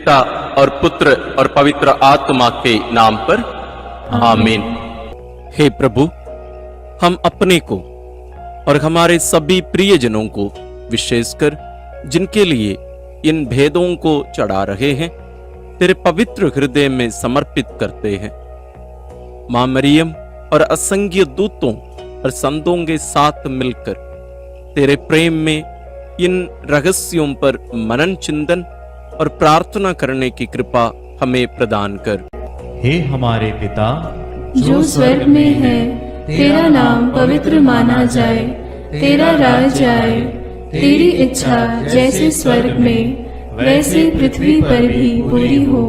पिता और पुत्र और पवित्र आत्मा के नाम पर आमीन। हे प्रभु, हम अपने को और हमारे सभी प्रियजनों को, विशेषकर जिनके लिए इन भेदों को चढ़ा रहे हैं, तेरे पवित्र हृदय में समर्पित करते हैं। मां मरियम और असंख्य दूतों और संतों के साथ मिलकर तेरे प्रेम में इन रहस्यों पर मनन चिंतन और प्रार्थना करने की कृपा हमें प्रदान कर। हे हमारे पिता जो स्वर्ग में है, तेरा नाम पवित्र माना जाए, तेरा राज्य आए, तेरी इच्छा जैसे स्वर्ग में वैसे पृथ्वी पर भी पूरी हो।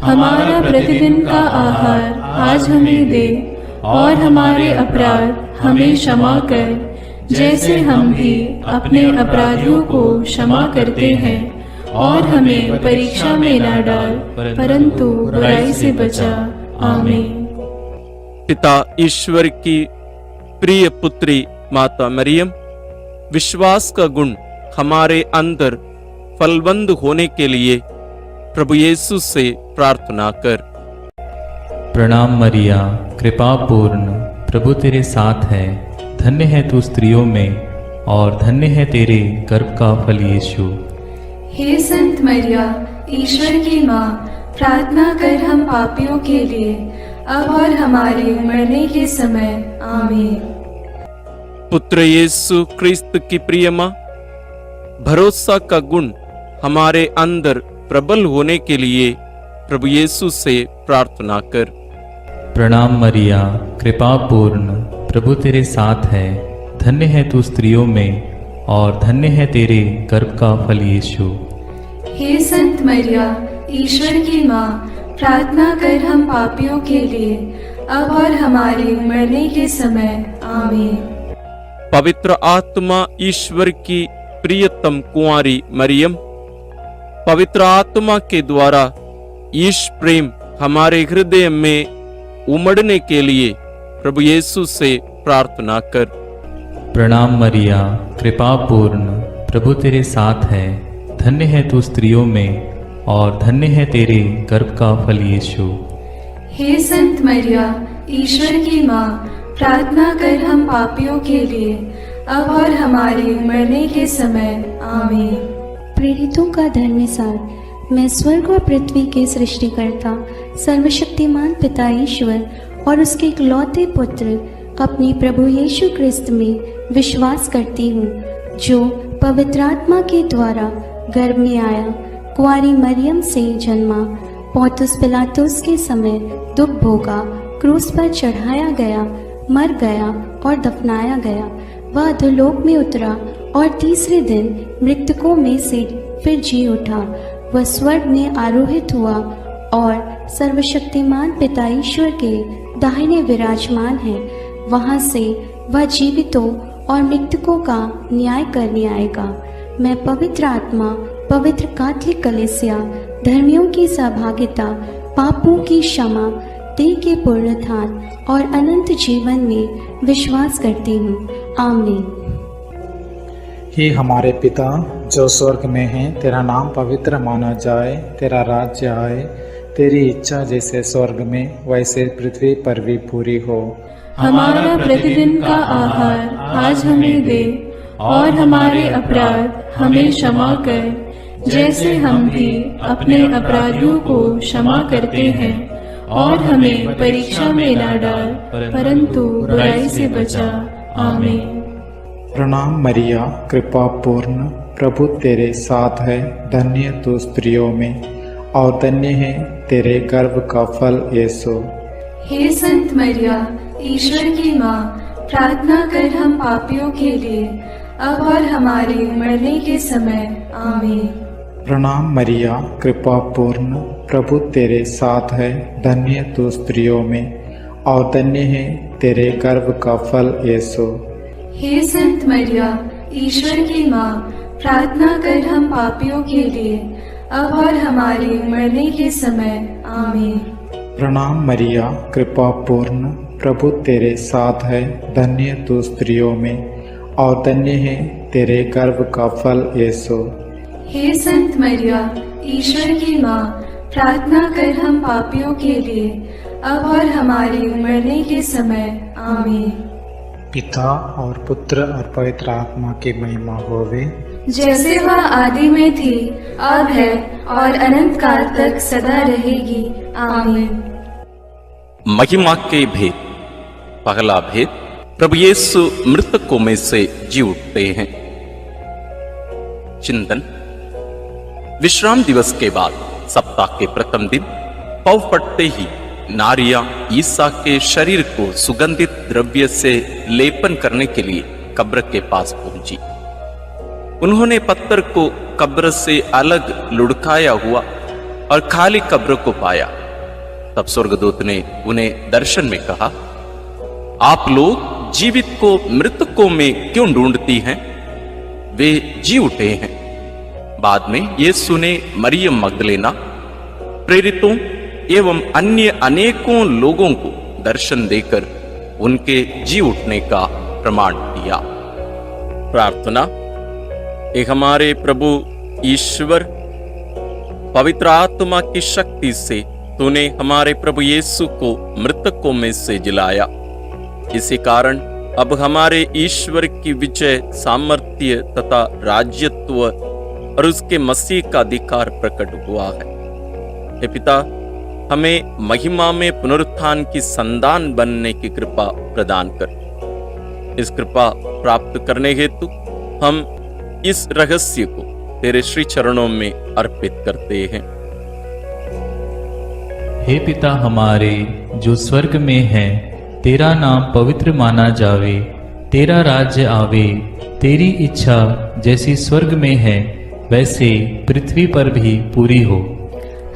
हमारा प्रतिदिन का आहार आज हमें दे, और हमारे अपराध हमें क्षमा कर, जैसे हम भी अपने अपराधियों को क्षमा करते हैं, और हमें परीक्षा में न डाल, परंतु बुराई से बचा। आमीन। पिता ईश्वर की प्रिय पुत्री माता मरियम, विश्वास का गुण हमारे अंदर फलवंत होने के लिए प्रभु यीशु से प्रार्थना कर। प्रणाम मरिया, कृपा पूर्ण, प्रभु तेरे साथ है। धन्य है तू स्त्रियों में, और धन्य है तेरे गर्भ का फल यीशु। हे संत मरिया, ईश्वर की माँ, प्रार्थना कर हम पापियों के लिए, अब और हमारे मरने के समय। आमीन। पुत्र यीशु क्रिस्त की प्रिय माँ, भरोसा का गुण हमारे अंदर प्रबल होने के लिए प्रभु यीशु से प्रार्थना कर। प्रणाम मरिया, कृपा पूर्ण, प्रभु तेरे साथ है। धन्य है तू स्त्रियों में, और धन्य है तेरे गर्भ का फल यीशु। हे संत मरिया, ईश्वर की माँ, प्रार्थना कर हम पापियों के लिए, अब और हमारे मरने के समय। आमीन। पवित्र आत्मा ईश्वर की प्रियतम कुंवारी मरियम, पवित्र आत्मा के द्वारा ईश प्रेम हमारे हृदय में उमड़ने के लिए प्रभु यीशु से प्रार्थना कर। प्रणाम मरिया, कृपा पूर्ण, प्रभु तेरे साथ है। धन्य है तू स्त्रियों में, और धन्य है तेरे गर्भ का फल यीशु। हे संत मरिया, ईश्वर की माँ, प्रार्थना कर हम पापियों के लिए, अब और हमारे मरने के समय। आमीन। प्रेरितों का धर्म सार। मैं स्वर्ग और पृथ्वी के सृष्टिकर्ता सर्वशक्तिमान पिता ईश्वर और उसके इकलौते पुत्र अपने प्रभु यीशु क्रिस्त में विश्वास करती हूँ, जो पवित्र आत्मा के द्वारा गर्भ में आया, कुंवारी मरियम से जन्मा, पौंतुस पिलातुस के समय दुख भोगा, क्रूस पर चढ़ाया गया, मर गया और दफनाया गया। वह अधोलोक में उतरा और तीसरे दिन मृतकों में से फिर जी उठा। वह स्वर्ग में आरोहित हुआ और सर्वशक्तिमान पिता ईश्वर के दाहिने विराजमान है। वहां से वह जीवितों और मृतकों का न्याय करने आएगा। मैं पवित्र आत्मा, पवित्र कैथोलिक कलीसिया, धर्मियों की सहभागिता, पापों की क्षमा, देह के पुनरुत्थान और अनंत जीवन में विश्वास करती हूँ। आमीन। हे हमारे पिता जो स्वर्ग में है, तेरा नाम पवित्र माना जाए, तेरा राज्य आए, तेरी इच्छा जैसे स्वर्ग में वैसे पृथ्वी पर भी पूरी हो। हमारा प्रतिदिन का आहार आज हमें दे, और हमारे अपराध हमें क्षमा कर, जैसे हम भी अपने अपराधियों को क्षमा करते हैं, और हमें परीक्षा में न डाल, परंतु बुराई से बचा। आमीन। प्रणाम मरिया, कृपा पूर्ण, प्रभु तेरे साथ है। धन्य तू स्त्रियों में, और धन्य है तेरे गर्भ का फल यीशु। हे संत मरिया, ईश्वर की माँ, प्रार्थना कर हम पापियों के लिए, अब और हमारे मरने के समय। आमीन। प्रणाम मरिया, कृपा पूर्ण, प्रभु तेरे साथ है। धन्य तू स्त्रियों में, और धन्य है तेरे गर्भ का फल यीशु। हे संत मरिया, ईश्वर की माँ, प्रार्थना कर हम पापियों के लिए, अब और हमारे मरने के समय। आमीन। प्रणाम मरिया, कृपा पूर्ण, प्रभु तेरे साथ है। धन्य तू स्त्रियों में, और धन्य है तेरे गर्भ का फल यीशु। हे संत मरिया, ईश्वर की माँ, प्रार्थना कर हम पापियों के लिए, अब और हमारे मरने के समय। आमीन। पिता और पुत्र और पवित्र आत्मा की महिमा होवे, जैसे वह आदि में थी, अब है और अनंत काल तक सदा रहेगी। आमीन। महिमा के भेद। पहला भेद, प्रभु यीशु मृतकों में से जी उठते हैं। चिंतन। विश्राम दिवस के बाद सप्ताह के प्रथम दिन पौ फटते ही नारियां ईसा के शरीर को सुगंधित द्रव्य से लेपन करने के लिए कब्र के पास पहुंची। उन्होंने पत्थर को कब्र से अलग लुढ़काया हुआ और खाली कब्र को पाया। तब स्वर्गदूत ने उन्हें दर्शन में कहा, आप लोग जीवित को मृतकों में क्यों ढूंढती हैं? वे जी उठे हैं। बाद में यीशु ने मरियम मगदलेना, प्रेरितों एवं अन्य अनेकों लोगों को दर्शन देकर उनके जी उठने का प्रमाण दिया। प्रार्थना। एक हमारे प्रभु ईश्वर, पवित्र आत्मा की शक्ति से तूने हमारे प्रभु यीशु को मृतकों में से जिलाया। इसी कारण अब हमारे ईश्वर की विजय, सामर्थ्य तथा राज्यत्व और उसके मसीह का अधिकार प्रकट हुआ है। हे पिता, हमें महिमा में पुनरुत्थान की संतान बनने की कृपा प्रदान कर। इस कृपा प्राप्त करने हेतु हम इस रहस्य को तेरे श्री चरणों में अर्पित करते हैं। हे पिता हमारे जो स्वर्ग में है, तेरा नाम पवित्र माना जावे, तेरा राज्य आवे, तेरी इच्छा जैसी स्वर्ग में है वैसे पृथ्वी पर भी पूरी हो।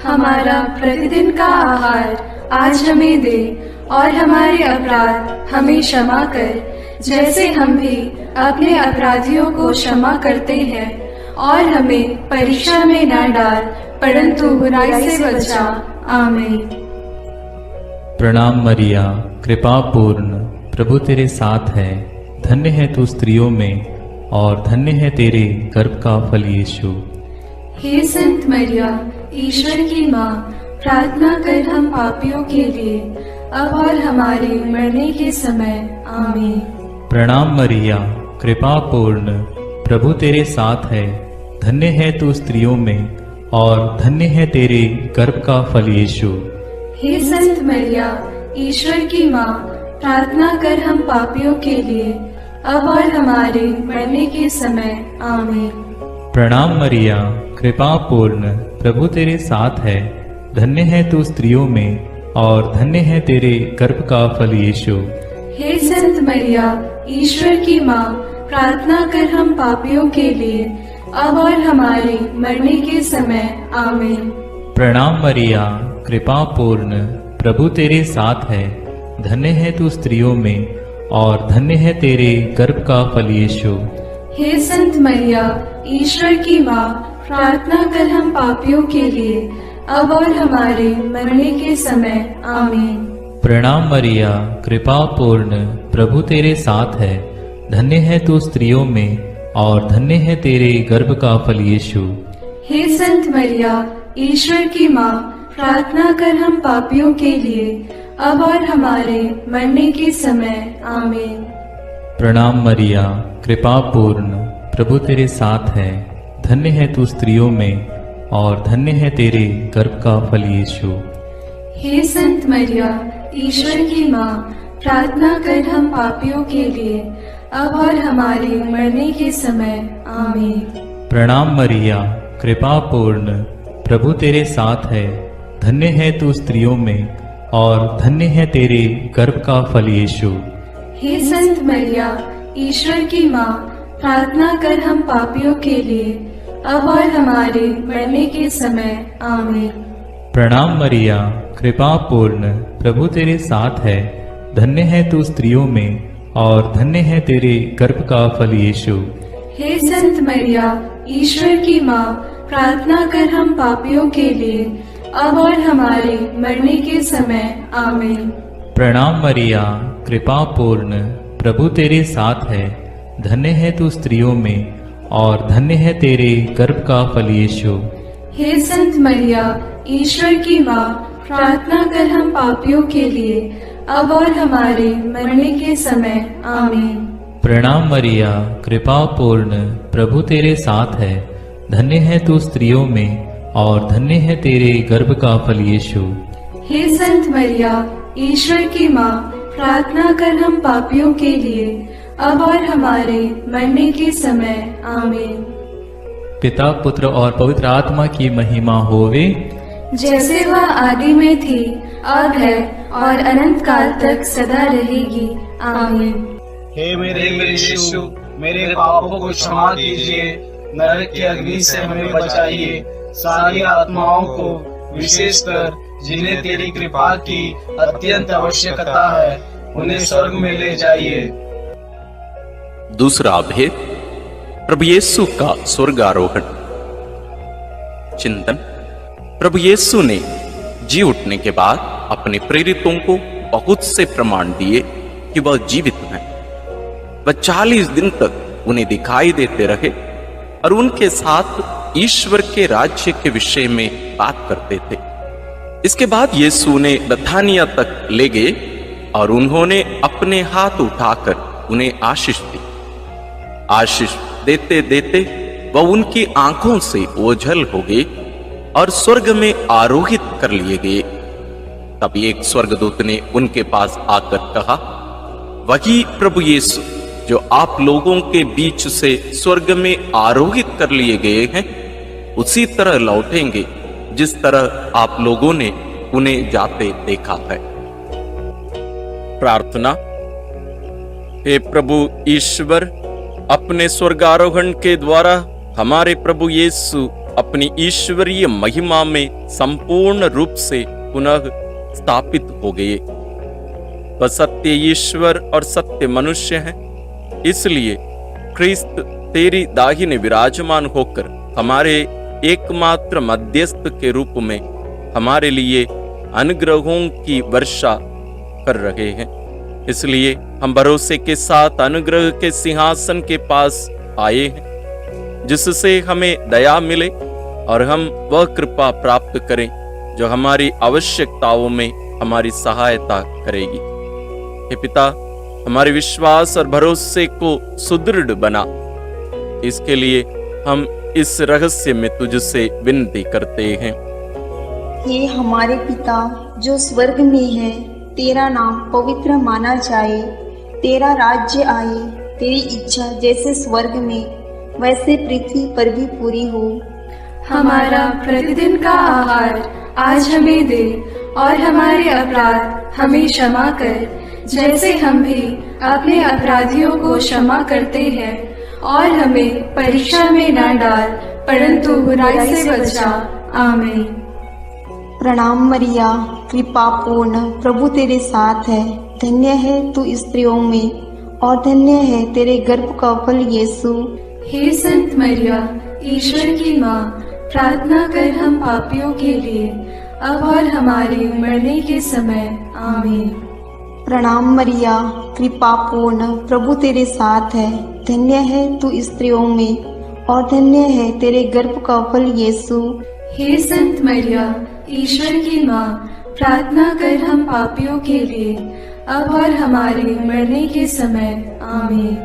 हमारा प्रतिदिन का आहार आज हमें दे, और हमारे अपराध हमें क्षमा कर, जैसे हम भी अपने अपराधियों को क्षमा करते हैं, और हमें परीक्षा में न डाल, परंतु बुराई से बचा। आमीन। प्रणाम मरिया, कृपा पूर्ण, प्रभु तेरे साथ है। धन्य है तू स्त्रियों में और धन्य है तेरे गर्भ का फल यीशु। हे संत मरिया, ईश्वर की माँ, प्रार्थना कर हम पापियों के लिए, अब और हमारे मरने के समय। आमीन। प्रणाम मरिया, कृपा पूर्ण, प्रभु तेरे साथ है। धन्य है तू स्त्रियों में और धन्य है तेरे गर्भ का फल यीशु। हे संत मरिया, ईश्वर की माँ, प्रार्थना कर हम पापियों के लिए, अब और हमारे मरने के समय। आमीन। प्रणाम मरिया, कृपा पूर्ण, प्रभु तेरे साथ है। धन्य है तू स्त्रियों में और धन्य है तेरे गर्भ का फल यीशु। हे संत मरिया, ईश्वर की माँ, प्रार्थना कर हम पापियों के लिए, अब और हमारे मरने के समय। आमीन। प्रणाम मरिया, कृपा पूर्ण, प्रभु तेरे साथ है। धन्य है तू स्त्रियों में और धन्य है तेरे गर्भ का फल यीशु। हे संत मरिया, ईश्वर की माँ, प्रार्थना कर हम पापियों के लिए, अब और हमारे मरने के समय। आमीन। प्रणाम मरिया, कृपा पूर्ण, प्रभु तेरे साथ है। धन्य है तू स्त्रियों में और धन्य है तेरे गर्भ का फल यीशु। हे संत मरिया, ईश्वर की माँ, प्रार्थना कर हम पापियों के लिए, अब और हमारे मरने के समय। आमीन। प्रणाम मरिया, कृपा पूर्ण, प्रभु तेरे साथ है। धन्य है तू स्त्रियों में और धन्य है तेरे गर्भ का फल यीशु। हे संत मरिया, ईश्वर की माँ, प्रार्थना कर हम पापियों के लिए, अब और हमारे मरने के समय। आमीन। प्रणाम मरिया, कृपा पूर्ण, प्रभु तेरे साथ है। धन्य है तू स्त्रियों में और धन्य है तेरे गर्भ का फल यीशु। हे संत मरिया, ईश्वर की माँ, प्रार्थना कर हम पापियों के लिए, अब और हमारे मरने के समय। आमीन। प्रणाम मरिया, कृपा पूर्ण, प्रभु तेरे साथ है। धन्य है तू स्त्रियों में और धन्य है तेरे गर्भ का फल यीशु। हे संत मरिया, ईश्वर की माँ, प्रार्थना कर हम पापियों के लिए, अब और हमारे मरने के समय। आमीन। प्रणाम मरिया, कृपा पूर्ण, प्रभु तेरे साथ है। धन्य है तू स्त्रियों में और धन्य है तेरे गर्भ का फल यीशु। हे संत मरिया, ईश्वर की माँ, प्रार्थना कर हम पापियों के लिए, अब और हमारे मरने के समय। आमीन। प्रणाम मरिया, कृपा पूर्ण, प्रभु तेरे साथ है। धन्य है तू स्त्रियों में और धन्य है तेरे गर्भ का फल यीशु। हे संत मरिया, ईश्वर की माँ, प्रार्थना कर हम पापियों के लिए, अब और हमारे मरने के समय। आमीन। पिता, पुत्र और पवित्र आत्मा की महिमा होवे, जैसे वह आदि में थी, अब है और अनंत काल तक सदा रहेगी। आमीन। हे मेरे यीशु, मेरे पापों को क्षमा कीजिए, नरक की अग्नि से हमें बचाइए, सारी आत्माओं को, विशेषकर जिन्हें तेरी कृपा की अत्यंत आवश्यकता है, उन्हें स्वर्ग में ले जाइए। दूसरा भेद, प्रभु यीशु का स्वर्गारोहण। चिंतन। प्रभु यीशु ने जी उठने के बाद अपने प्रेरितों को बहुत से प्रमाण दिए कि वह जीवित हैं। वह 40 दिन तक उन्हें दिखाई देते रहे और उनके साथ ईश्वर के राज्य के विषय में बात करते थे। इसके बाद यीशु ने बथानिया तक ले गए और उन्होंने अपने हाथ उठाकर उन्हें आशीष दी। आशीष देते देते वह उनकी आंखों से ओझल हो गए और स्वर्ग में आरोहित कर लिए गए। तब एक स्वर्गदूत ने उनके पास आकर कहा, वही प्रभु यीशु जो आप लोगों के बीच से स्वर्ग में आरोहित कर लिए गए हैं, उसी तरह लौटेंगे जिस तरह आप लोगों ने उन्हें जाते देखा है। प्रार्थना। हे प्रभु ईश्वर, अपने स्वर्गारोहण के द्वारा हमारे प्रभु यीशु अपनी ईश्वरीय महिमा में संपूर्ण रूप से पुनः स्थापित हो गए। वह सत्य ईश्वर और सत्य मनुष्य हैं। इसलिए ख्रिस्त तेरी दाहिने विराजमान होकर हमारे एकमात्र मध्यस्थ के रूप में हमारे लिए अनुग्रहों की वर्षा कर रहे हैं। इसलिए हम भरोसे के साथ अनुग्रह के सिंहासन के पास आए हैं, जिससे हमें दया मिले और हम वह कृपा प्राप्त करें जो हमारी आवश्यकताओं में हमारी सहायता करेगी। हे पिता, हमारे विश्वास और भरोसे को सुदृढ़ बना। इसके लिए हम इस रहस्य में तुझसे विनती करते हैं। हे हमारे पिता जो स्वर्ग में है, तेरा नाम पवित्र माना जाए, तेरा राज्य आए, तेरी इच्छा जैसे स्वर्ग में वैसे पृथ्वी पर भी पूरी हो। हमारा प्रतिदिन का आहार आज हमें दे और हमारे अपराध हमें क्षमा कर, जैसे हम भी अपने अपराधियों को क्षमा करते हैं, और हमें परीक्षा में न डाल, परंतु बुराई से बचा। आमीन। प्रणाम मरिया, कृपा पूर्ण, प्रभु तेरे साथ है। धन्य है तू स्त्रियों में और धन्य है तेरे गर्भ का फल यीशु। हे संत मरिया, ईश्वर की माँ, प्रार्थना कर हम पापियों के लिए, अब और हमारे मरने के समय। आमीन। प्रणाम मरिया, कृपा पूर्ण, प्रभु तेरे साथ है। धन्य है तू स्त्रियों में और धन्य है तेरे गर्भ का फल यीशु। हे संत मरिया, ईश्वर की माँ, प्रार्थना कर हम पापियों के लिए, अब और हमारे मरने के समय। आमीन।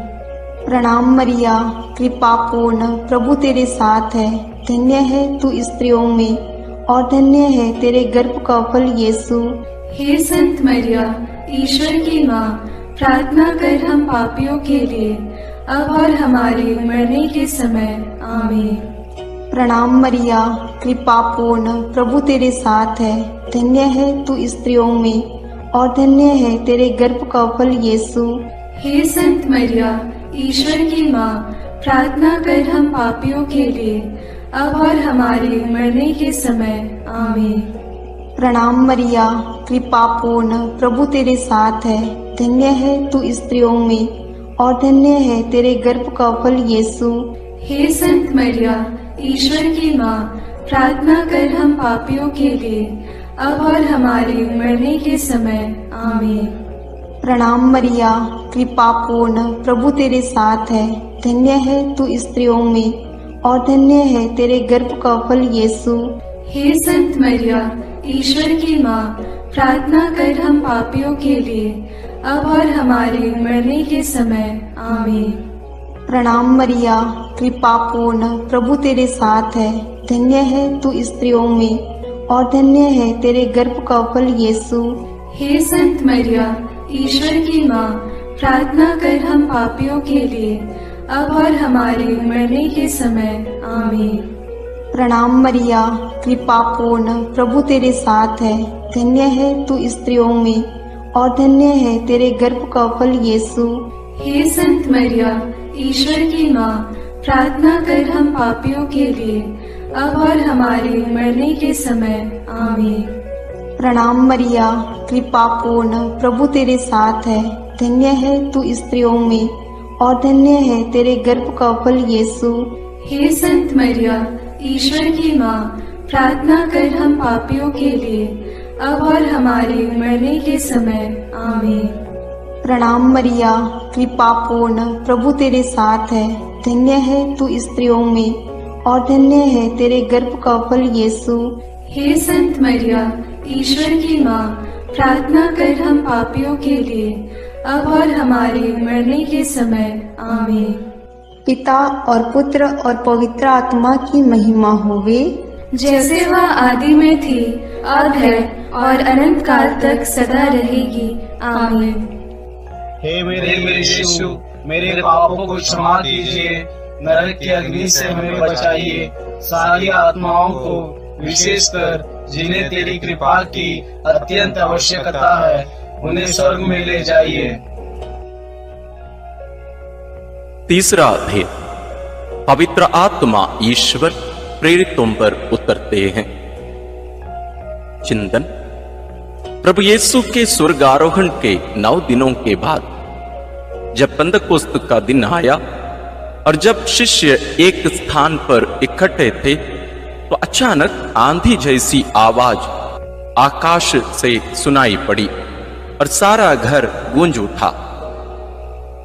प्रणाम मरिया, कृपा पूर्ण, प्रभु तेरे साथ है। धन्य है तू स्त्रियों में और धन्य है तेरे गर्भ का फल यीशु। हे संत मरिया, ईश्वर की माँ, प्रार्थना कर हम पापियों के लिए, अब और हमारे मरने के समय। आमीन। प्रणाम मरिया, कृपा पूर्ण, प्रभु तेरे साथ है। धन्य है तू स्त्रियों में और धन्य है तेरे गर्भ का फल यीशु। हे संत मरिया, ईश्वर की माँ, प्रार्थना कर हम पापियों के लिए, अब और हमारे मरने के समय। आमीन। प्रणाम मरिया, कृपा पूर्ण, प्रभु तेरे साथ है। धन्य है तू स्त्रियों में और धन्य है तेरे गर्भ का फल यीशु। हे संत मरिया, ईश्वर की माँ, प्रार्थना कर हम पापियों के लिए, अब और हमारे मरने के समय। आमीन। प्रणाम मरिया, कृपा पूर्ण, प्रभु तेरे साथ है। धन्य है तू स्त्रियों में और धन्य है तेरे गर्भ का फल यीशु। हे संत मरिया, ईश्वर की माँ, प्रार्थना कर हम पापियों के लिए, अब और हमारे मरने के समय। आमीन। प्रणाम मरिया, कृपा पूर्ण, प्रभु तेरे साथ है। धन्य है तू स्त्रियों में और धन्य है तेरे गर्भ का फल यीशु। हे संत मरिया, ईश्वर की माँ, प्रार्थना कर हम पापियों के लिए, अब और हमारे मरने के समय। आमीन। प्रणाम मरिया, कृपा पूर्ण, प्रभु तेरे साथ है। धन्य है तू स्त्रियों में और धन्य है तेरे गर्भ का फल यीशु। हे संत मरिया, ईश्वर की माँ, प्रार्थना कर हम पापियों के लिए, अब और हमारे मरने के समय। आमीन। प्रणाम मरिया, कृपा पूर्ण, प्रभु तेरे साथ है। धन्य है तू स्त्रियों में और धन्य है तेरे गर्भ का फल यीशु। हे संत मरिया, ईश्वर की माँ, प्रार्थना कर हम पापियों के लिए, अब और हमारे मरने के समय। आमीन। प्रणाम मरिया, कृपा पूर्ण, प्रभु तेरे साथ है। धन्य है तू स्त्रियों में और धन्य है तेरे गर्भ का फल यीशु। हे संत मरिया, ईश्वर की माँ, प्रार्थना कर हम पापियों के लिए, अब और हमारे मरने के समय। आमीन। पिता और पुत्र और पवित्र आत्मा की महिमा होवे, जैसे वह आदि में थी, अब है और अनंत काल तक सदा रहेगी। आमीन। हे मेरे यीशु, मेरे पापों को क्षमा कीजिए, नरक की अग्नि से हमें बचाइए, सारी आत्माओं को, विशेषकर जिन्हें तेरी कृपा की अत्यंत आवश्यकता है, उन्हें स्वर्ग में ले जाइए। तीसरा भेद, पवित्र आत्मा ईश्वर प्रेरितों पर उतरते हैं। चिंतन। प्रभु यीशु के स्वर्गारोहण के 9 दिनों के बाद जब पेंतकोस्त का दिन आया और जब शिष्य एक स्थान पर इकट्ठे थे, तो अचानक आंधी जैसी आवाज आकाश से सुनाई पड़ी और सारा घर गूंज उठा।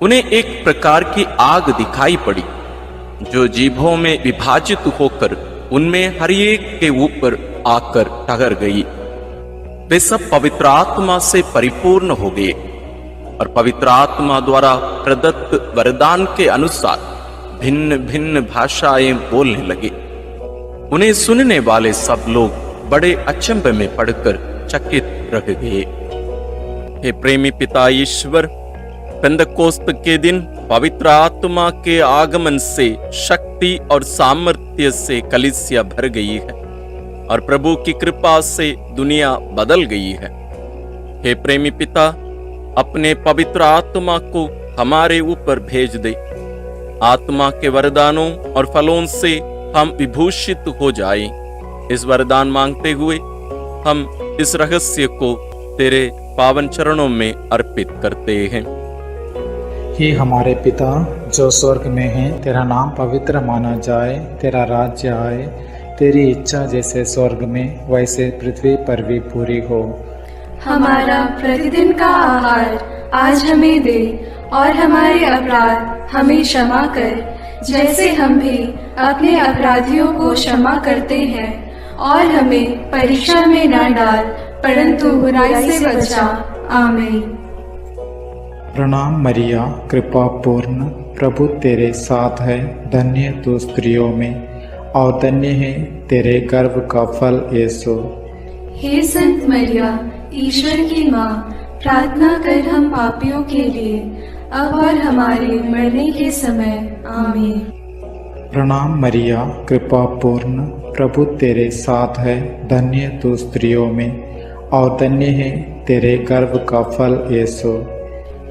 उन्हें एक प्रकार की आग दिखाई पड़ी जो जीभों में विभाजित होकर उनमें हर एक के ऊपर आकर ठहर गई। वे सब पवित्र आत्मा से परिपूर्ण हो गए और पवित्र आत्मा द्वारा प्रदत्त वरदान के अनुसार भिन्न भिन्न भाषाएं बोलने लगे। उन्हें सुनने वाले सब लोग बड़े अचंभे में पड़कर चकित रह गए। हे प्रेमी पिता ईश्वर, पेंतकोस्त के दिन पवित्र आत्मा के आगमन से शक्ति और सामर्थ्य से कलीसिया भर गई है और प्रभु की कृपा से दुनिया बदल गई है। हे प्रेमी पिता, अपने पवित्र आत्मा को हमारे ऊपर भेज दे। आत्मा के वरदानों और फलों से हम विभूषित हो जाएं। इस वरदान मांगते हुए हम इस रहस्य को तेरे पावन चरणों में अर्पित करते हैं। हे हमारे पिता जो स्वर्ग में है, तेरा नाम पवित्र माना जाए, तेरा राज्य आए, तेरी इच्छा जैसे स्वर्ग में वैसे पृथ्वी पर भी पूरी हो। हमारा प्रतिदिन का आहार आज हमें दे और हमारे अपराध हमें क्षमा कर, जैसे हम भी अपने अपराधियों को क्षमा करते हैं, और हमें परीक्षा में न डाल, परंतु बुराई से बचा। आमीन। प्रणाम मरिया, कृपा पूर्ण, प्रभु तेरे साथ है। धन्य तू स्त्रियों में और धन्य है तेरे गर्भ का फल यीशु। हे संत मरिया, ईश्वर की माँ, प्रार्थना कर हम पापियों के लिए, अब और हमारे मरने के समय। आमीन। प्रणाम मरिया, कृपा पूर्ण, प्रभु तेरे साथ है। धन्य तू स्त्रियों में और धन्य है तेरे गर्भ का फल यीशु।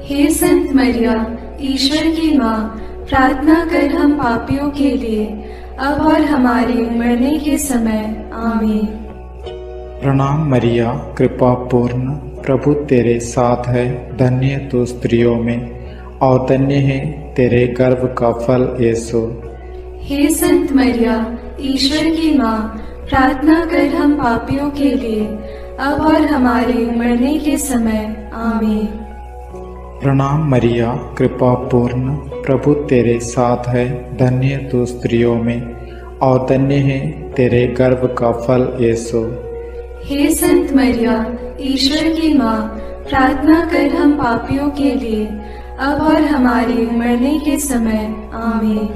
हे संत मरिया, ईश्वर की माँ, प्रार्थना कर हम पापियों के लिए, अब और हमारे मरने के समय। आमीन। प्रणाम मरिया, कृपा पूर्ण, प्रभु तेरे साथ है। धन्य तू स्त्रियों में और धन्य है तेरे गर्भ का फल यीशु। हे संत मरिया, ईश्वर की माँ, प्रार्थना कर हम पापियों के लिए, अब और हमारे मरने के समय। आमीन। प्रणाम मरिया, कृपा पूर्ण, प्रभु तेरे साथ है, धन्य तू स्त्रियों में और धन्य है तेरे गर्भ का फल यीशु। हे संत मरिया, ईश्वर की माँ, प्रार्थना कर हम पापियों के लिए, अब और हमारे मरने के समय। आमीन।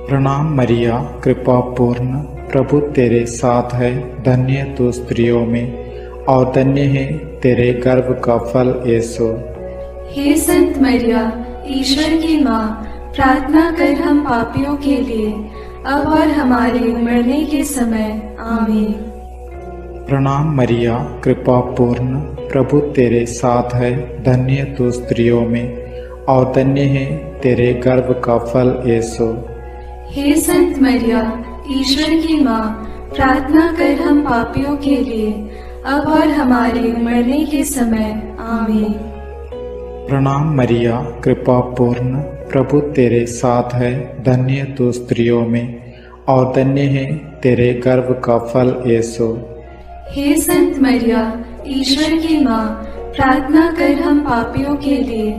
प्रणाम मरिया, कृपा पूर्ण, प्रभु तेरे साथ है, धन्य तू स्त्रियों में और धन्य है तेरे गर्भ का फल यीशु। हे संत मरिया, ईश्वर की माँ, प्रार्थना कर हम पापियों के लिए, अब और हमारे मरने के समय। आमीन। प्रणाम मरिया, कृपा पूर्ण, प्रभु तेरे साथ है, धन्य तू स्त्रियों में और धन्य है तेरे गर्भ का फल यीशु। हे संत मरिया, ईश्वर की माँ, प्रार्थना कर हम पापियों के लिए, अब और हमारे मरने के समय। आमीन। प्रणाम मरिया, कृपा पूर्ण, प्रभु तेरे साथ है, धन्य तू स्त्रियों में और धन्य है तेरे गर्भ का फल यीशु। हे संत मरिया, ईश्वर की माँ, प्रार्थना कर हम पापियों के लिए,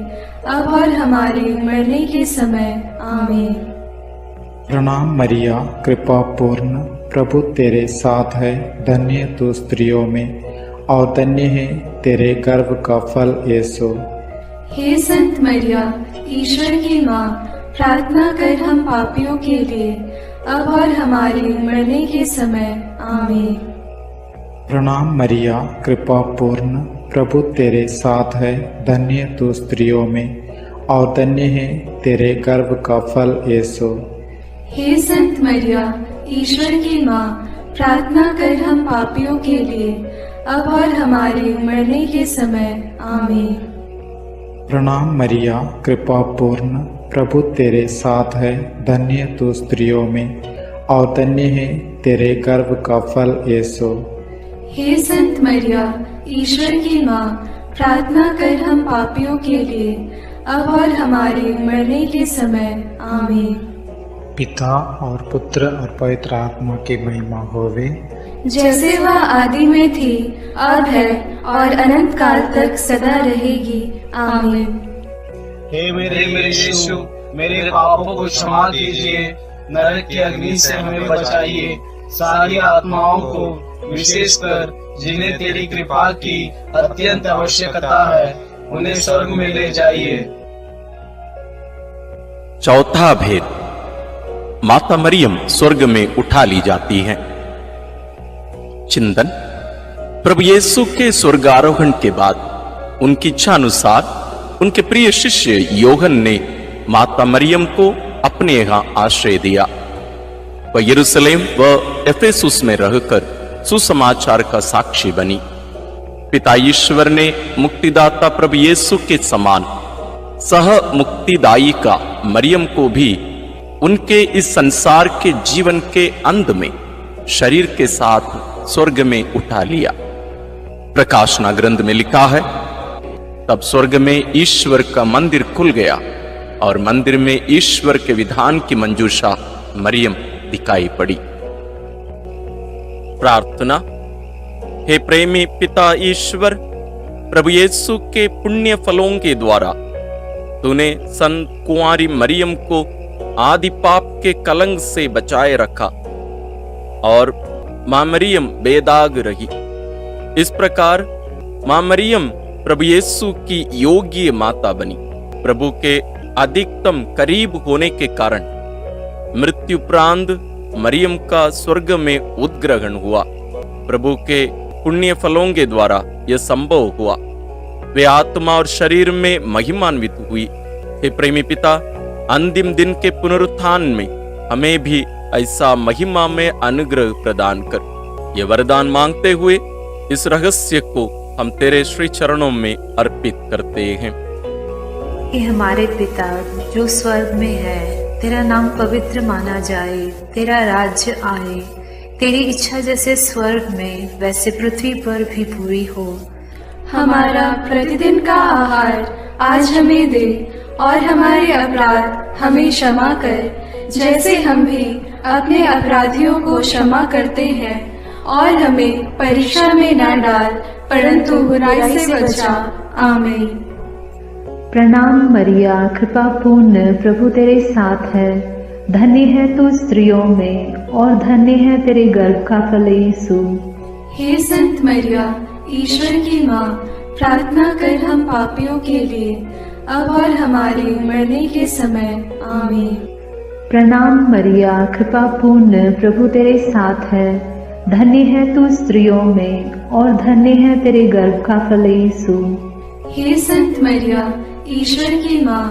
अब और हमारे मरने के समय। आमीन। प्रणाम मरिया, कृपा पूर्ण, प्रभु तेरे साथ है, धन्य तू स्त्रियों में और धन्य है तेरे गर्भ का फल यीशु। हे संत मरिया, ईश्वर की माँ, प्रार्थना कर हम पापियों के लिए, अब और हमारे मरने के समय। आमीन। प्रणाम मरिया, कृपा पूर्ण, प्रभु तेरे साथ है, धन्य तू स्त्रियों में और धन्य है तेरे गर्भ का फल यीशु। हे संत मरिया, ईश्वर की माँ, प्रार्थना कर हम पापियों के लिए, अब और हमारे मरने के समय। आमीन। प्रणाम मरिया, कृपा पूर्ण, प्रभु तेरे साथ है, धन्य तू स्त्रियों में और धन्य है तेरे गर्भ का फल यीशु। हे संत मरिया, ईश्वर की माँ, प्रार्थना कर हम पापियों के लिए, अब और हमारे मरने के समय। आमीन। पिता और पुत्र और पवित्र आत्मा की महिमा होवे, जैसे वह आदि में थी, अब है और अनंत काल तक सदा रहेगी। आमीन। हे मेरे यीशु, मेरे पापों को क्षमा कीजिए, नरक की अग्नि से हमें बचाइए, सारी आत्माओं को, विशेषकर जिन्हें तेरी कृपा की अत्यंत आवश्यकता है, उन्हें स्वर्ग में ले जाइए। चौथा भेद, माता मरियम स्वर्ग में उठा ली जाती हैं। चिंतन, प्रभु यीशु के स्वर्गारोहण के बाद उनकी इच्छा अनुसार उनके प्रिय शिष्य योहन ने माता मरियम को अपने यहाँ आश्रय दिया। वह यरूशलेम व एफेसुस में रहकर सुसमाचार का साक्षी बनी। पिता ईश्वर ने मुक्तिदाता प्रभु यीशु के समान सह मुक्तिदायिका मरियम को भी उनके इस संसार के जीवन के अंत में शरीर के साथ स्वर्ग में उठा लिया। प्रकाशना ग्रंथ में लिखा है, तब स्वर्ग में ईश्वर का मंदिर खुल गया और मंदिर में ईश्वर के विधान की मंजूषा मरियम दिखाई पड़ी। प्रार्थना। हे प्रेमी पिता ईश्वर, प्रभु यीशु के पुण्य फलों के द्वारा तूने संत कुंवारी मरियम को आदि पाप के कलंक से बचाए रखा और मां मरियम बेदाग रही। इस प्रकार मां मरियम प्रभु यीशु की योग्य माता बनी। प्रभु के अधिकतम करीब होने के कारण मृत्युपरांत मरियम का स्वर्ग में उद्ग्रहण हुआ। प्रभु के पुण्य फलों के द्वारा यह संभव हुआ। वे आत्मा और शरीर में महिमान्वित हुई। हे प्रेमी पिता, अंतिम दिन के पुनरुत्थान में हमें भी ऐसा महिमा में अनुग्रह प्रदान कर। ये वरदान मांगते हुए इस रहस्य को हम तेरे श्री चरणों में अर्पित करते हैं। हे हमारे पिता जो स्वर्ग में है, तेरा नाम पवित्र माना जाए, तेरा राज्य आए, तेरी इच्छा जैसे स्वर्ग में वैसे पृथ्वी पर भी पूरी हो। हमारा प्रतिदिन का आहार आज हमें दे और हमारे अपराध हमें क्षमा कर, जैसे हम भी अपने अपराधियों को क्षमा करते हैं, और हमें परीक्षा में न डाल परंतु बुराई से बचा। आमीन। प्रणाम मरिया, कृपा पूर्ण, प्रभु तेरे साथ है। धन्य है तू स्त्रियों में और धन्य है तेरे गर्भ का फल यीशु। हे संत मरिया, ईश्वर की माँ, प्रार्थना कर हम पापियों के लिए, अब और हमारे मरने के समय। आमीन। प्रणाम मरिया, कृपा पूर्ण, प्रभु तेरे साथ है। धन्य है तू स्त्रियों में और धन्य है तेरे गर्भ का फल यीशु। हे संत मरिया, ईश्वर की माँ,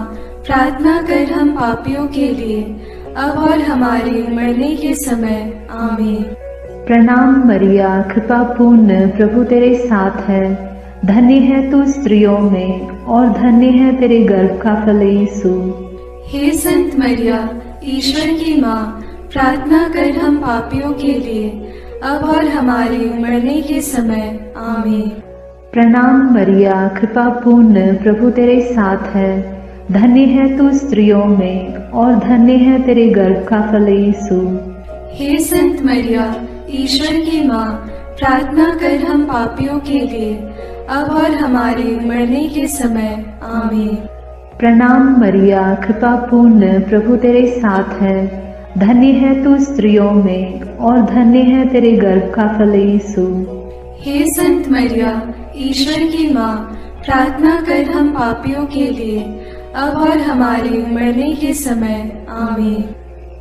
प्रार्थना कर हम पापियों के लिए, अब और हमारे मरने के समय। आमीन। प्रणाम मरिया, कृपा पूर्ण, प्रभु तेरे साथ है। धन्य है तू स्त्रियों में और धन्य है तेरे गर्भ का फल यीशु। हे संत मरिया, ईश्वर की माँ, प्रार्थना कर हम पापियों के लिए, अब और हमारे मरने के समय। आमीन। प्रणाम मरिया, कृपा पूर्ण, प्रभु तेरे साथ है। धन्य है तू स्त्रियों में और धन्य है तेरे गर्भ का फल यीशु। हे संत मरिया, ईश्वर की माँ, प्रार्थना कर हम पापियों के लिए, अब और हमारे मरने के समय। आमीन। प्रणाम मरिया, कृपा पूर्ण, प्रभु तेरे साथ है। धन्य है तू स्त्रियों में और धन्य है तेरे गर्भ का फल यीशु। हे संत मरिया, ईश्वर की माँ, प्रार्थना कर हम पापियों के लिए, अब और हमारे मरने के समय। आमीन।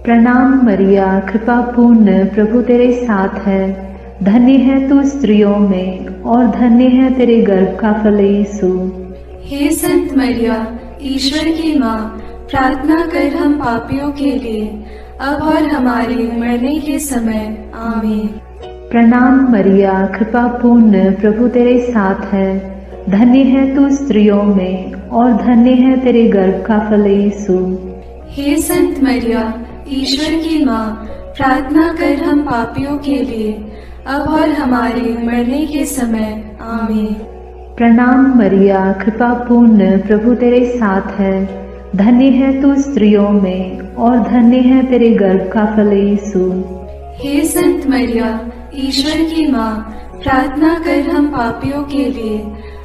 प्रणाम मरिया, कृपा पूर्ण, प्रभु तेरे साथ है। धन्य है तू स्त्रियों में और धन्य है तेरे गर्भ का फल यीशु। हे संत मरिया, ईश्वर की माँ, प्रार्थना कर हम पापियों के लिए, अब और हमारे मरने के समय। आमीन। प्रणाम मरिया, कृपा पूर्ण, प्रभु तेरे साथ है। धन्य है तू स्त्रियों में और धन्य है तेरे गर्भ का फल यीशु। हे संत मरिया, ईश्वर की माँ, प्रार्थना कर हम पापियों के लिए, अब और हमारे मरने के समय। आमीन। प्रणाम मरिया, कृपा पूर्ण, प्रभु तेरे साथ है। धन्य है तू स्त्रियों में और धन्य है तेरे गर्भ का फल यीशु। हे संत मरिया, ईश्वर की माँ, प्रार्थना कर हम पापियों के लिए,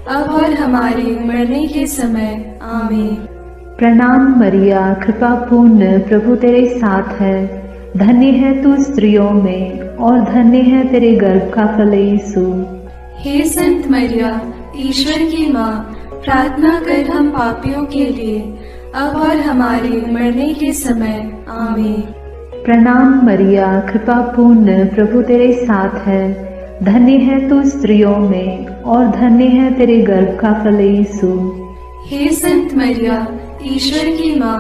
अब और हमारे मरने के समय। आमीन। प्रणाम मरिया, कृपा पूर्ण, प्रभु तेरे साथ है। धन्य है तू स्त्रियों में और धन्य है तेरे गर्भ का फल यीशु। हे संत मरिया, ईश्वर की माँ, प्रार्थना कर हम पापियों के लिए, अब और हमारे मरने के समय। आमीन। प्रणाम मरिया, कृपा पूर्ण, प्रभु तेरे साथ है। धन्य है तू स्त्रियों में और धन्य है तेरे गर्भ का फल यीशु। हे संत मरिया, ईश्वर की माँ,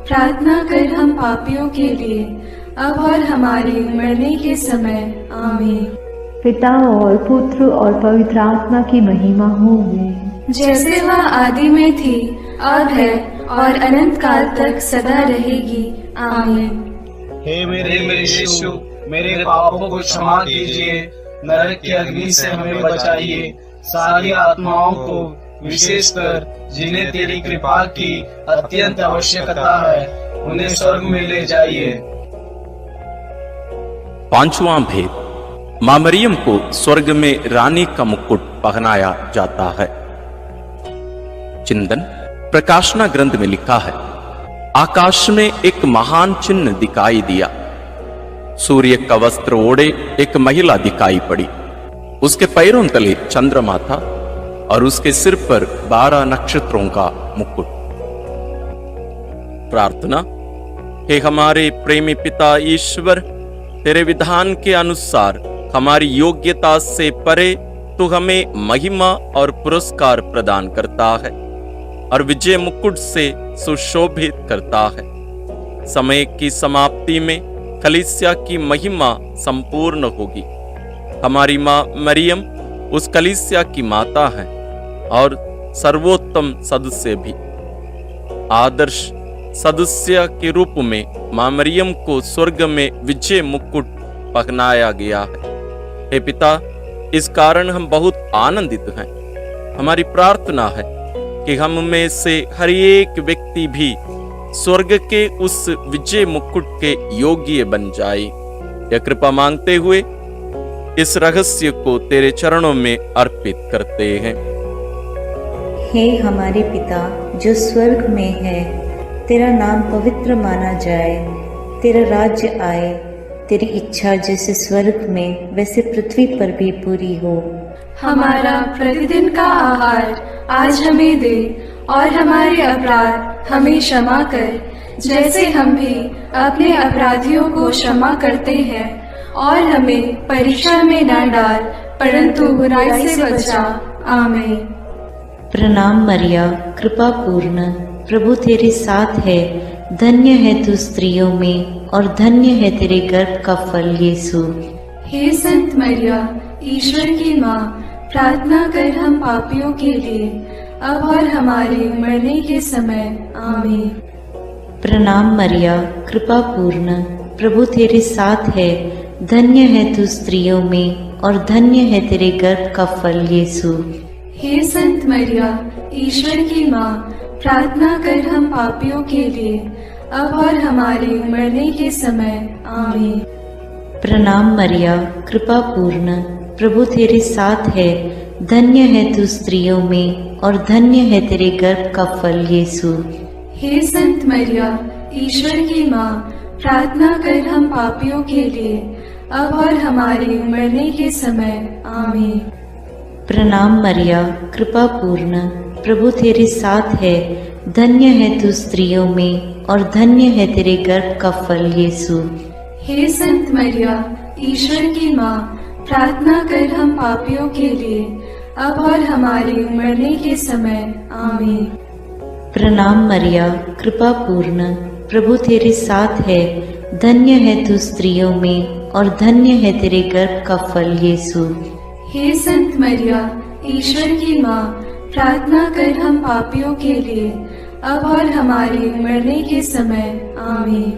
प्रार्थना कर हम पापियों के लिए, अब और हमारे मरने के समय। आमीन। पिता और पुत्र और पवित्र आत्मा की महिमा होगी, जैसे वह आदि में थी, अब है और अनंत काल तक सदा रहेगी। आमीन। हे मेरे यीशु, मेरे पापों को क्षमा कीजिए, नरक की अग्नि से हमें बचाइए, सारी आत्माओं को, विशेषकर जिन्हें तेरी कृपा की अत्यंत आवश्यकता है, उन्हें स्वर्ग में ले जाइए। पांचवां भेद, मां मरियम को स्वर्ग में रानी का मुकुट पहनाया जाता है। चिंतन प्रकाशना ग्रंथ में लिखा है, आकाश में एक महान चिन्ह दिखाई दिया। सूर्य का वस्त्र ओढ़े एक महिला दिखाई पड़ी। उसके पैरों तले चंद्रमा था और उसके सिर पर 12 नक्षत्रों का मुकुट। प्रार्थना। हे हमारे प्रेमी पिता ईश्वर, तेरे विधान के अनुसार हमारी योग्यता से परे तू हमें महिमा और पुरस्कार प्रदान करता है और विजय मुकुट से सुशोभित करता है। समय की समाप्ति में कलीसिया की महिमा संपूर्ण होगी। हमारी माँ मरियम उस कलीसिया की माता है और सर्वोत्तम सदस्य भी। आदर्श सदस्य के रूप में माँ मरियम को स्वर्ग में विजय मुकुट पहनाया गया है। हे पिता, इस कारण हम बहुत आनंदित हैं। हमारी प्रार्थना है कि हम में से हर एक व्यक्ति भी स्वर्ग के उस विजय मुकुट के योग्य बन जाए। यह कृपा मांगते हुए इस रहस्य को तेरे चरणों में अर्पित करते हैं। हे हमारे पिता जो स्वर्ग में है, तेरा नाम पवित्र माना जाए, तेरा राज्य आए, तेरी इच्छा जैसे स्वर्ग में वैसे पृथ्वी पर भी पूरी हो। हमारा प्रतिदिन का आहार आज हमें दे, और हमारे अपराध हमें क्षमा कर, जैसे हम भी अपने अपराधियों को क्षमा करते हैं, और हमें परीक्षा में न डाल, परंतु बुराई से बचा। आमीन। प्रणाम मरिया, कृपा पूर्ण, प्रभु तेरे साथ है, धन्य है तू स्त्रियों में और धन्य है तेरे गर्भ का फल यीशु। हे संत मरिया, ईश्वर की माँ, प्रार्थना कर हम पापियों के लिए, अब और हमारे मरने के समय। आमीन। प्रणाम मरिया, कृपा पूर्ण, प्रभु तेरे साथ है, धन्य है तू स्त्रियों में और धन्य है तेरे गर्भ का फल यीशु। हे संत मरिया, ईश्वर की माँ, प्रार्थना कर हम पापियों के लिए, अब और हमारे मरने के समय। आमीन। प्रणाम मरिया, कृपा पूर्ण, प्रभु तेरे साथ है, धन्य है तू स्त्रियों में और धन्य है तेरे गर्भ का फल यीशु। हे संत मरिया, ईश्वर की माँ, प्रार्थना कर हम पापियों के लिए, अब और हमारे मरने के समय। आमीन। प्रणाम मरिया, कृपा पूर्ण, प्रभु तेरे साथ है, धन्य है तू स्त्रियों में और धन्य है तेरे गर्भ का फल यीशु। हे संत मरिया, ईश्वर की माँ, प्रार्थना कर हम पापियों के लिए, अब और हमारे मरने के समय। आमीन। प्रणाम मरिया, कृपा पूर्ण, प्रभु तेरे साथ है, धन्य है तू स्त्रियों में और धन्य है तेरे गर्भ का फल यीशु। हे संत मरिया, ईश्वर की माँ, प्रार्थना कर हम पापियों के लिए, अब और हमारे मरने के समय। आमीन।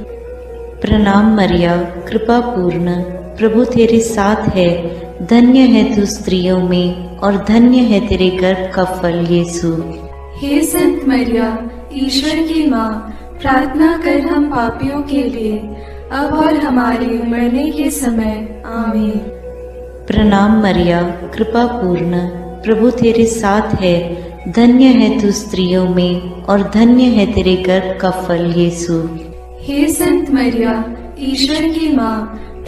प्रणाम मरिया, कृपा पूर्ण, प्रभु तेरे साथ है, धन्य है तू स्त्रियों में और धन्य है तेरे गर्भ का फल यीशु। हे संत मरिया, ईश्वर की माँ, प्रार्थना कर हम पापियों के लिए, अब और हमारे मरने के समय। आमीन। प्रणाम मरिया, कृपा पूर्ण, प्रभु तेरे साथ है, धन्य है तू स्त्रियों में और धन्य है तेरे गर्भ का फल यीशु। हे संत मरिया, ईश्वर की माँ,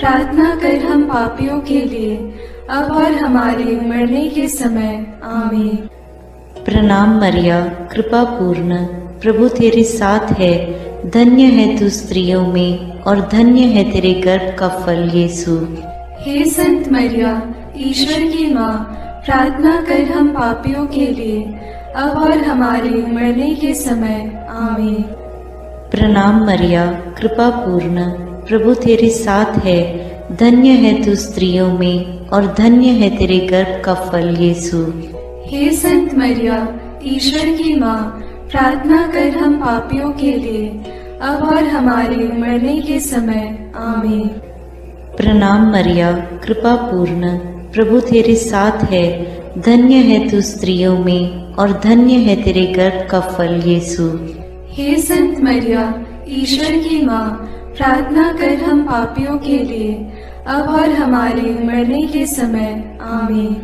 प्रार्थना कर हम पापियों के लिए, अब और हमारे मरने के समय। आमीन। प्रणाम मरिया, कृपा पूर्ण, प्रभु तेरे साथ है, धन्य है तू स्त्रियों में और धन्य है तेरे गर्भ का फल यीशु। हे संत मरिया, ईश्वर की माँ, प्रार्थना कर हम पापियों के लिए, अब और हमारे मरने के समय। आमीन। प्रणाम मरिया, कृपा पूर्ण, प्रभु तेरे साथ है, धन्य है तू स्त्रियों में और धन्य है तेरे गर्भ का फल यीशु। हे संत मरिया, ईश्वर की माँ, प्रार्थना कर हम पापियों के लिए, अब और हमारे मरने के समय। आमीन। प्रणाम मरिया, कृपा पूर्ण, प्रभु तेरे साथ है, धन्य है तू स्त्रियों में और धन्य है तेरे गर्भ का फल यीशु। हे संत मरिया, ईश्वर की माँ, प्रार्थना कर हम पापियों के लिए, अब और हमारे मरने के समय। आमीन।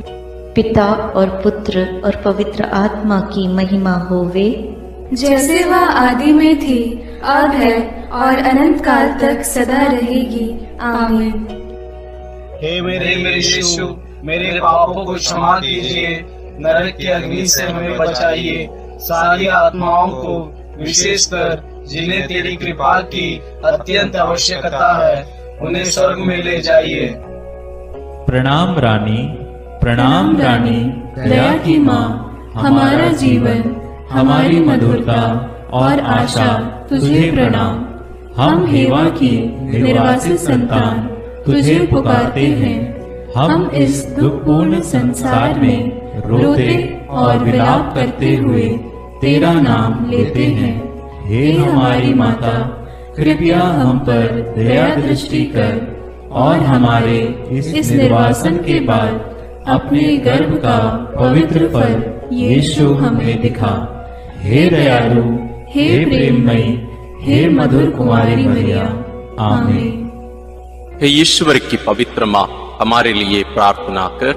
पिता और पुत्र और पवित्र आत्मा की महिमा होवे, जैसे वह आदि में थी, अब है और अनंत काल तक सदा रहेगी। आमीन। हे मेरे यीशु, मेरे पापों को क्षमा कीजिए, नरक की अग्नि से हमें बचाइए, सारी आत्माओं को, विशेषकर जिन्हें तेरी कृपा की अत्यंत आवश्यकता है, उन्हें स्वर्ग में ले जाइए। प्रणाम रानी, प्रणाम रानी, दया की माँ, हमारा जीवन, हमारी मधुरता और आशा तुझे प्रणाम। हम हेवा की निर्वासित संतान तुझे पुकारते हैं। हम इस दुखपूर्ण संसार में रोते और विलाप करते हुए तेरा नाम लेते हैं। हे हमारी माता, कृपया हम पर दया दृष्टि कर और हमारे इस निर्वासन के बाद अपने गर्भ का पवित्र फल यीशु हमें दिखा। हे दयालु, हे प्रेममयी, हे मधुर कुमारी मरिया। आमीन। हे ईश्वर की पवित्र माँ, हमारे लिए प्रार्थना कर।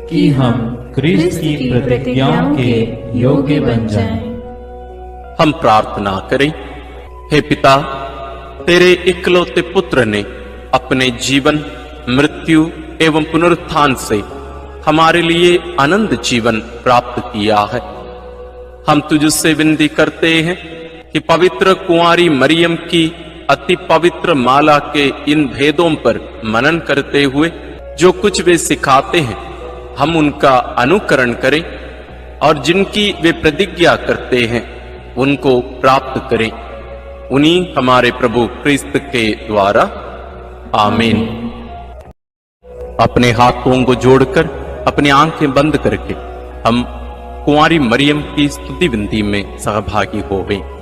कि हम क्रिस्त की प्रतिज्ञाओं के योग्य बन जाएं। हम प्रार्थना करें। हे पिता, तेरे इकलौते पुत्र ने अपने जीवन, मृत्यु एवं पुनरुत्थान से हमारे लिए अनंत जीवन प्राप्त किया है। हम तुझसे विनती करते हैं कि पवित्र कुंवारी मरियम की अति पवित्र माला के इन भेदों पर मनन करते हुए जो कुछ वे सिखाते हैं, हम उनका अनुकरण करें और जिनकी वे प्रतिज्ञा करते हैं उनको प्राप्त करें। उन्हीं हमारे प्रभु क्रिस्त के द्वारा, आमीन। अपने हाथों को जोड़कर अपनी आंखें बंद करके हम कुंवारी मरियम की स्तुति विनती में सहभागी होवें।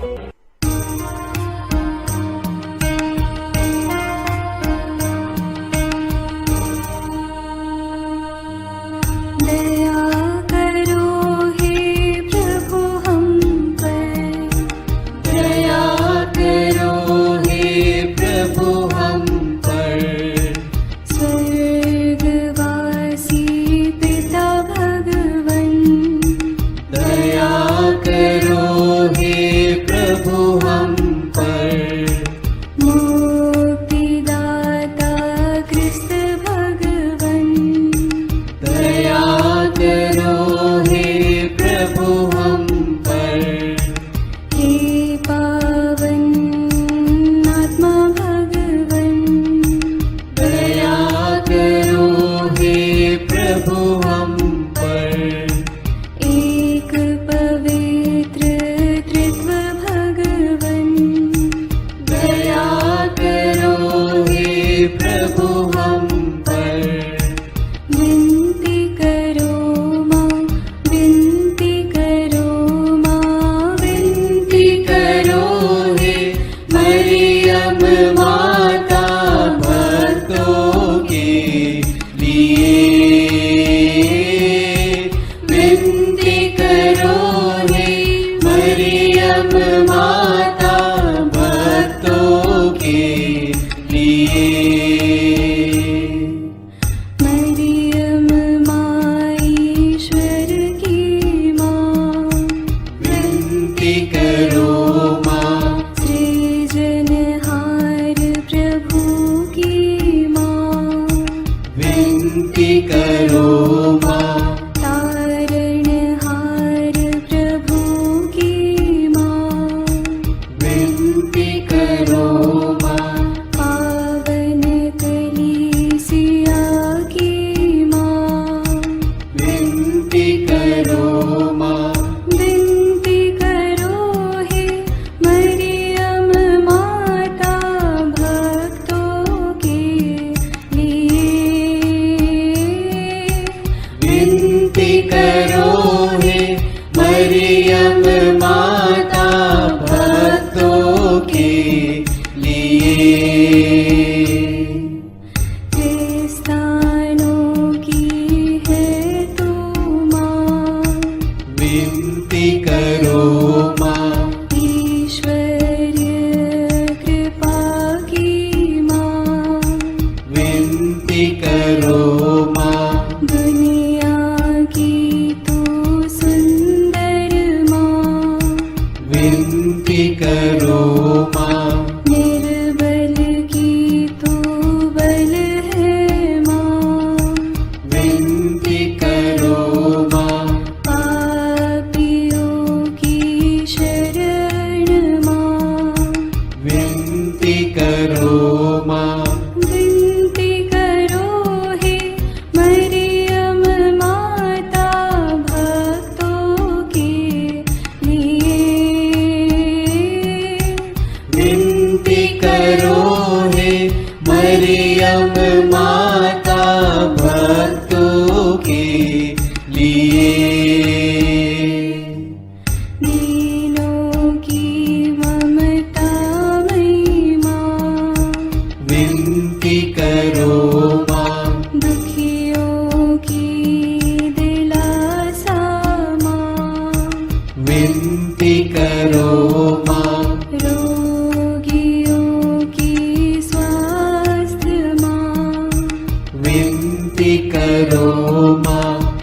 विनती करो माँ,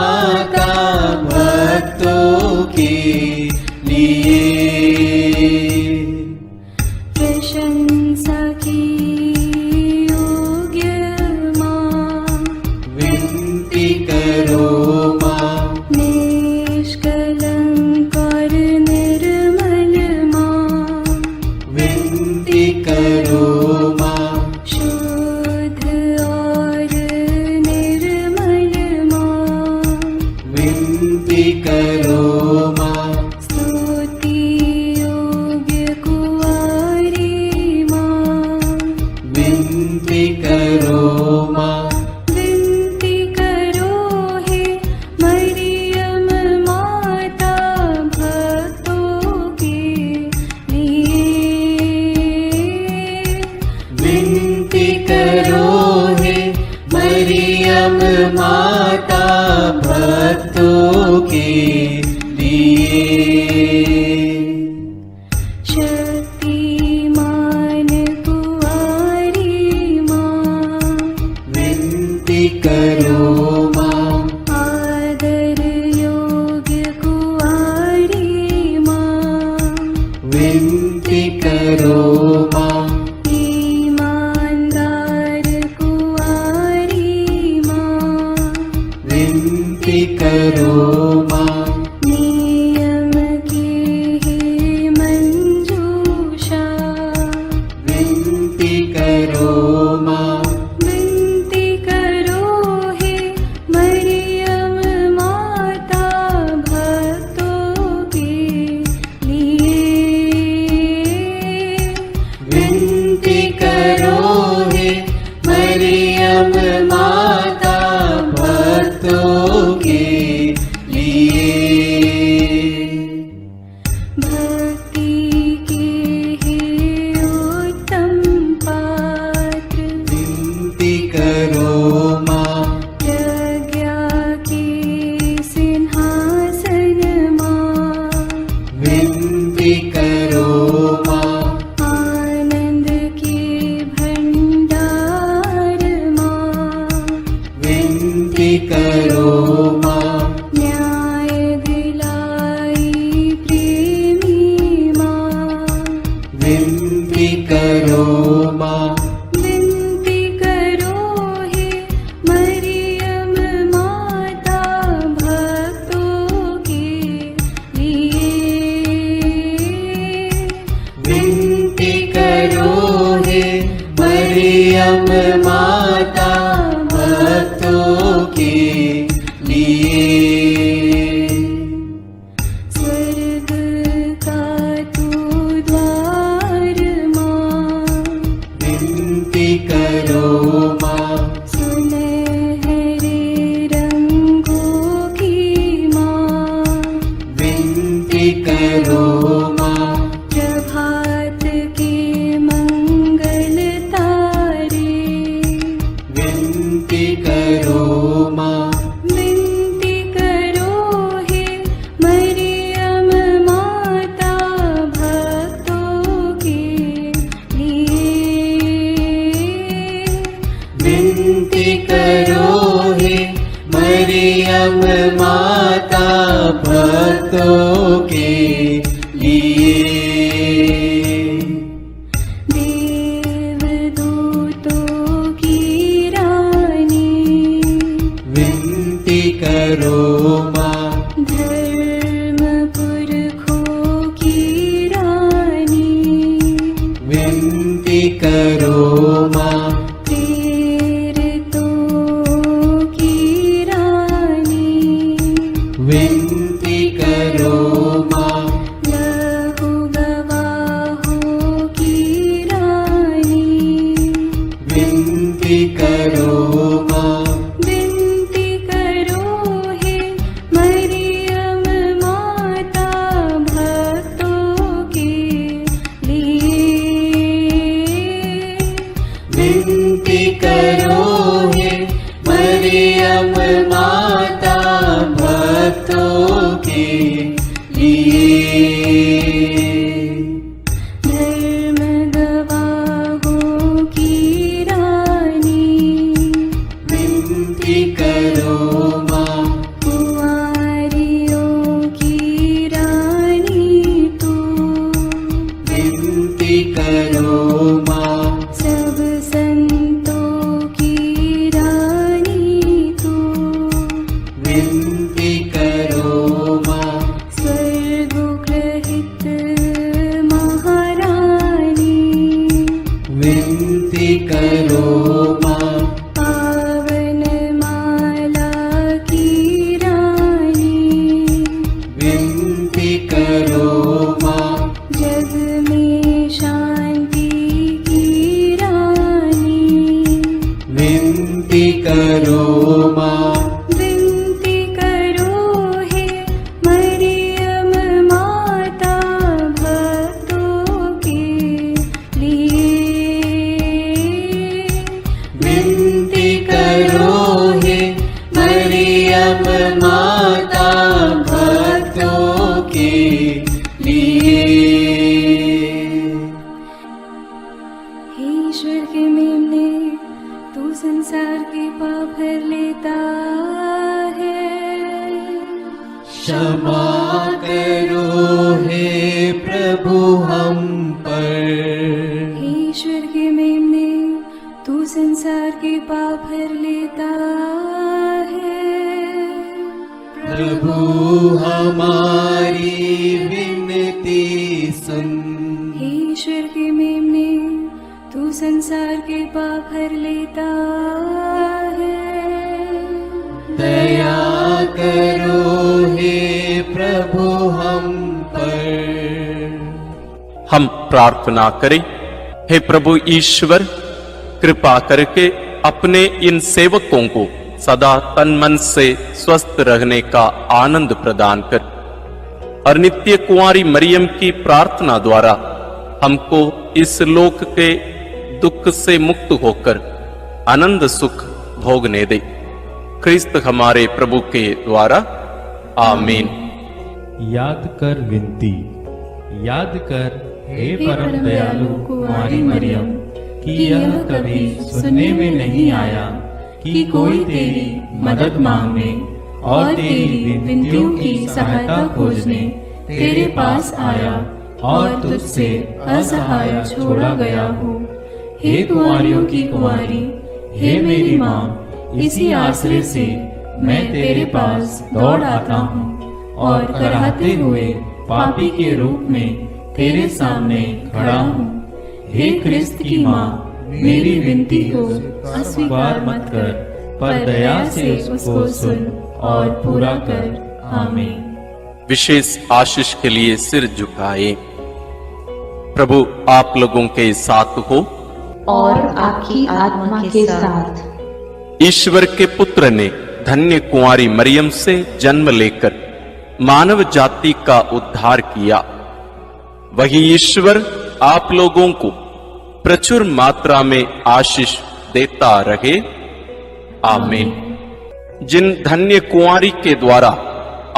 माता भक्तों के लिए। प्रशंसा की योग्य माँ, विनती करो माँ। निष्कलंक और निर्मल माँ, विनती करो माँ। शुद्ध और निर्मल माँ, विनती करो माँ। स्तुति योग्य कुंवारी माँ, विनती करो माँ। विनती करो हे मरियम माता भक्तों के लिए। विनती करो हे मरियम माता भक्तों के लिए। शक्तिमान कुंवारी माँ, विनती करो माँ। आदर योग्य कुंवारी माँ, विनती करो माँ। ईमानदार कुंवारी माँ, विनती करो माँ। नियम की हे मंजूषा, विनती करो माँ। विनती करो हे मरियम माता भक्तों के लिए। विनती करो हे मरियम माता भक्तों के लिए। भक्ति के हे उत्तम पात्र, विनती करो माँ। प्रज्ञा के सिंहासन माँ, विनती करो माँ। आनंद के भंडार माँ, विनती करो माँ। न्याय दिलाई प्रेमी माँ, विनती करो माँ। विनती करो हे मरियम माता भक्तों के लिए। विनती करो हे मरियम माता भक्तों के लिए। स्वर्ग का तू द्वार माँ, विनती करो माँ। सुनहरे रंगों की माँ, विनती करो माँ। प्रभात के मंगल तारे, विनती करो माँ। विनती करो हे मरियम माता भक्तों के लिए। विनती करो हे मरियम माता भक्तों के लिए। देवदूतों की रानी, विनती करो माँ। धर्म पुरखों की रानी, विनती करो माँ। प्रेरितों की रानी, विनती करो माँ। लहू गवाहों की रानी, विनती करो माँ। विनती करो हे मरियम माता भक्तों के लिए। विनती करो हे मरियम माता भक्तों माता भक्तों के लिए। हे ईश्वर के मेमने, तू संसार के पाप हर लेता है। क्षमा करो हे प्रभु हम पर। हे ईश्वर के मेमने, तू संसार के पाप हर लेता है। प्रभु हमारी विनती सुन। हे ईश्वर के मेमने, तू संसार के पाप हर लेता है। दया करो हे प्रभु हम पर। हम प्रार्थना करें। हे प्रभु ईश्वर, कृपा करके अपने इन सेवकों को सदा तन मन से स्वस्थ रहने का आनंद प्रदान कर और नित्य कुंवारी मरियम की प्रार्थना द्वारा हमको इस लोक के दुख से मुक्त होकर आनंद सुख भोगने दे। क्रिस्त हमारे प्रभु के द्वारा आमीन। याद कर विनती। याद कर हे परम दयालु कुंवारी मरियम कि यह कभी सुनने में नहीं आया कि कोई तेरी मदद मांगने और तेरी विनतियों की सहायता खोजने तेरे पास आया और तुझसे असहाय छोड़ा गया हो। हे कुंवारियों की कुंवारी, हे मेरी माँ, इसी आश्रय से मैं तेरे पास दौड़ आता हूँ और कराहते हुए पापी के रूप में तेरे सामने खड़ा हूँ। हे क्रिस्त की माँ, मेरी विनती को अस्वीकार मत कर, पर दया से उसको सुन और पूरा कर। आमीन। विशेष आशीष के लिए सिर झुकाए। प्रभु आप लोगों के साथ हो और आपकी आत्मा के साथ। ईश्वर के पुत्र ने धन्य कुंवारी मरियम से जन्म लेकर मानव जाति का उद्धार किया। वही ईश्वर आप लोगों को प्रचुर मात्रा में आशीष देता रहे। आमीन। जिन धन्य कुंवारी के द्वारा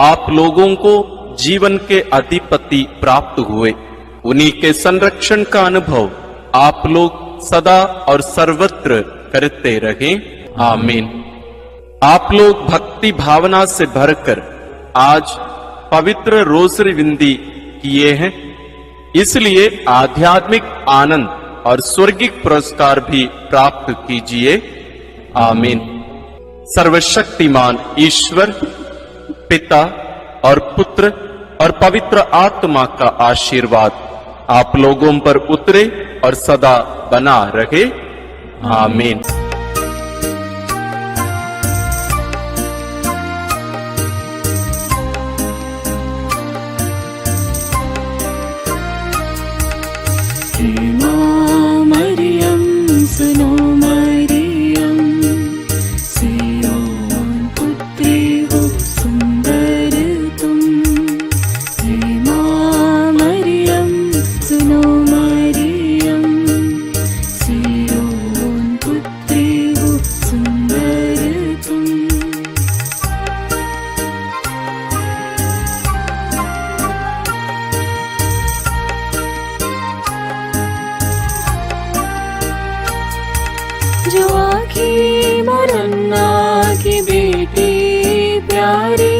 आप लोगों को जीवन के अधिपति प्राप्त हुए, उन्हीं के संरक्षण का अनुभव आप लोग सदा और सर्वत्र करते रहें। आमीन। आप लोग भक्ति भावना से भरकर आज पवित्र रोसरी विंदी किए हैं, इसलिए आध्यात्मिक आनंद और स्वर्गिक पुरस्कार भी प्राप्त कीजिए। आमीन। सर्वशक्तिमान ईश्वर पिता और पुत्र और पवित्र आत्मा का आशीर्वाद आप लोगों पर उतरे और सदा बना रहे। आमीन। मरियम सुनो मरियम, सियोन पुत्री हो सुंदर तुम। हे माँ मरियम सुनो मरियम, सियोन पुत्री हो सुंदर तुम। जो आखी मोरन्ना की बेटी प्यारी,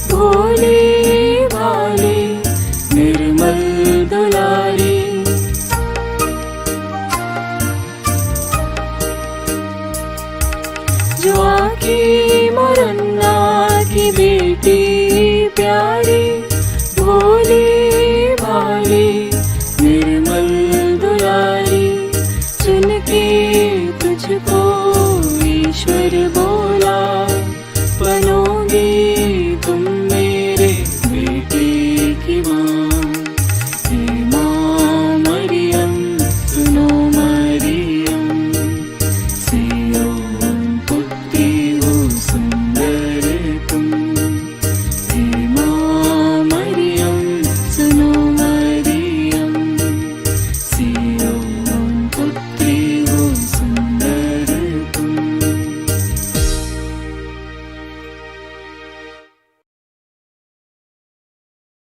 भोली भाली निर्मल दुलारी। जो आखी मोरन्ना की बेटी प्यारी,